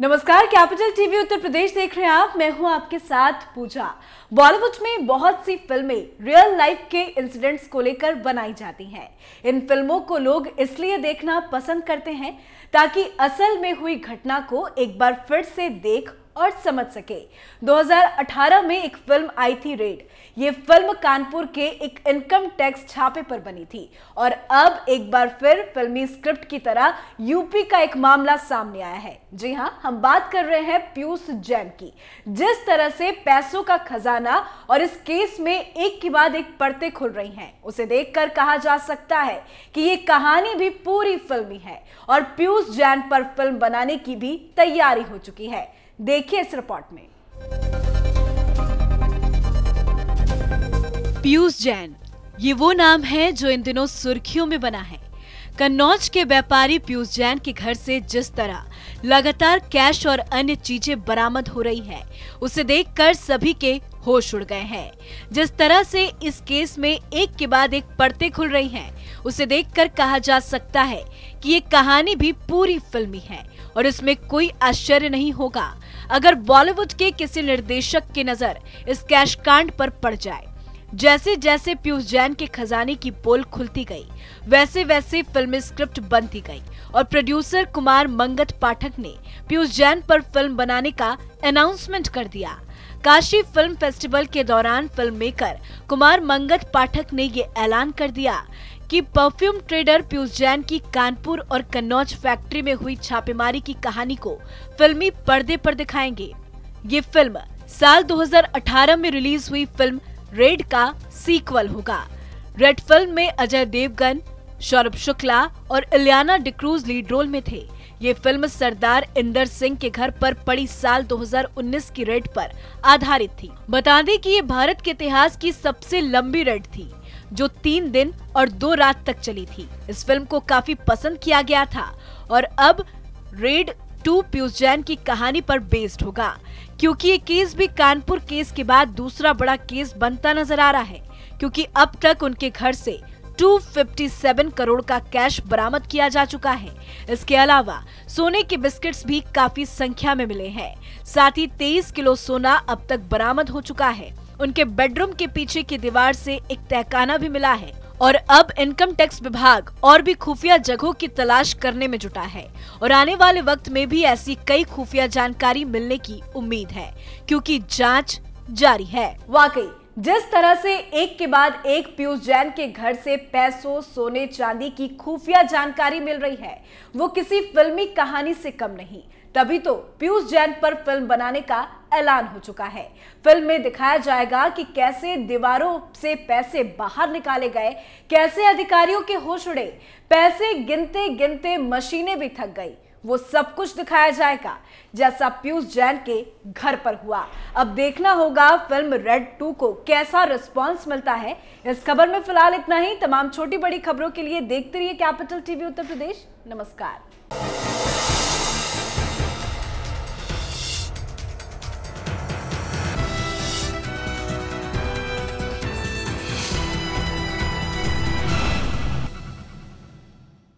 नमस्कार, capital TV Uttar Pradesh देख रहे हैं आप। मैं हूं आपके साथ पूजा। बॉलीवुड में बहुत सी फिल्में रियल लाइफ के इंसिडेंट्स को लेकर बनाई जाती हैं। इन फिल्मों को लोग इसलिए देखना पसंद करते हैं ताकि असल में हुई घटना को एक बार फिर से देख और समझ सके। 2018 में एक फिल्म आई थी रेड। ये फिल्म कानपुर के एक इनकम टैक्स छापे पर बनी थी और अब एक बार फिर फिल्मी स्क्रिप्ट की तरह यूपी का एक मामला सामने आया है। जी हां, हम बात कर रहे हैं पीयूष जैन की। जिस तरह से पैसों का खजाना और इस केस में एक के बाद एक परतें खुल रही हैं, उसे देखकर कहा जा सकता है कि ये कहानी भी पूरी फिल्मी है और पीयूष जैन पर फिल्म बनाने की भी तैयारी हो चुकी है। देखिए इस रिपोर्ट में। पीयूष जैन, ये वो नाम है जो इन दिनों सुर्खियों में बना है। कन्नौज के व्यापारी पीयूष जैन के घर से जिस तरह लगातार कैश और अन्य चीजें बरामद हो रही है, उसे देखकर सभी के होश उड़ गए हैं। जिस तरह से इस केस में एक के बाद एक परतें खुल रही हैं, उसे देखकर कहा जा सकता है कि ये कहानी भी पूरी फिल्मी है और इसमें कोई आश्चर्य नहीं होगा अगर बॉलीवुड के किसी निर्देशक की नजर इस कैश कांड पर पड़ जाए। जैसे जैसे पीयूष जैन के खजाने की पोल खुलती गई, वैसे वैसे फिल्मी स्क्रिप्ट बनती गई और प्रोड्यूसर कुमार मंगत पाठक ने पीयूष जैन पर फिल्म बनाने का अनाउंसमेंट कर दिया। काशी फिल्म फेस्टिवल के दौरान फिल्म मेकर कुमार मंगत पाठक ने ये ऐलान कर दिया कि परफ्यूम ट्रेडर पीयूष जैन की कानपुर और कन्नौज फैक्ट्री में हुई छापेमारी की कहानी को फिल्मी पर्दे पर दिखाएंगे। ये फिल्म साल 2018 में रिलीज हुई फिल्म रेड का सीक्वल होगा। रेड फिल्म में अजय देवगन, सौरभ शुक्ला और इलियाना डिक्रूज लीड रोल में थे। ये फिल्म सरदार इंदर सिंह के घर पर पड़ी साल 2019 की रेड पर आधारित थी। बता दें कि ये भारत के इतिहास की सबसे लंबी रेड थी जो 3 दिन और 2 रात तक चली थी। इस फिल्म को काफी पसंद किया गया था और अब रेड 2 पीयूष जैन की कहानी पर बेस्ड होगा, क्योंकि ये केस भी कानपुर केस के बाद दूसरा बड़ा केस बनता नजर आ रहा है, क्योंकि अब तक उनके घर से 257 करोड़ का कैश बरामद किया जा चुका है। इसके अलावा सोने के बिस्किट्स भी काफी संख्या में मिले हैं। साथ ही 23 किलो सोना अब तक बरामद हो चुका है। उनके बेडरूम के पीछे की दीवार से एक तहखाना भी मिला है और अब इनकम टैक्स विभाग और भी खुफिया जगहों की तलाश करने में जुटा है और आने वाले वक्त में भी ऐसी कई खुफिया जानकारी मिलने की उम्मीद है, क्योंकि जांच जारी है। वाकई जिस तरह से एक के बाद एक पीयूष जैन के घर से पैसों, सोने चांदी की खुफिया जानकारी मिल रही है, वो किसी फिल्मी कहानी से कम नहीं। तभी तो पीयूष जैन पर फिल्म बनाने का ऐलान हो चुका है। फिल्म में दिखाया जाएगा कि कैसे दीवारों से पैसे बाहर निकाले गए, कैसे अधिकारियों के होश उड़े, पैसे गिनते गिनते मशीनें भी थक गई। वो सब कुछ दिखाया जाएगा जैसा पीयूष जैन के घर पर हुआ। अब देखना होगा फिल्म रेड 2 को कैसा रिस्पांस मिलता है। इस खबर में फिलहाल इतना ही। तमाम छोटी बड़ी खबरों के लिए देखते रहिए कैपिटल टीवी उत्तर प्रदेश। नमस्कार।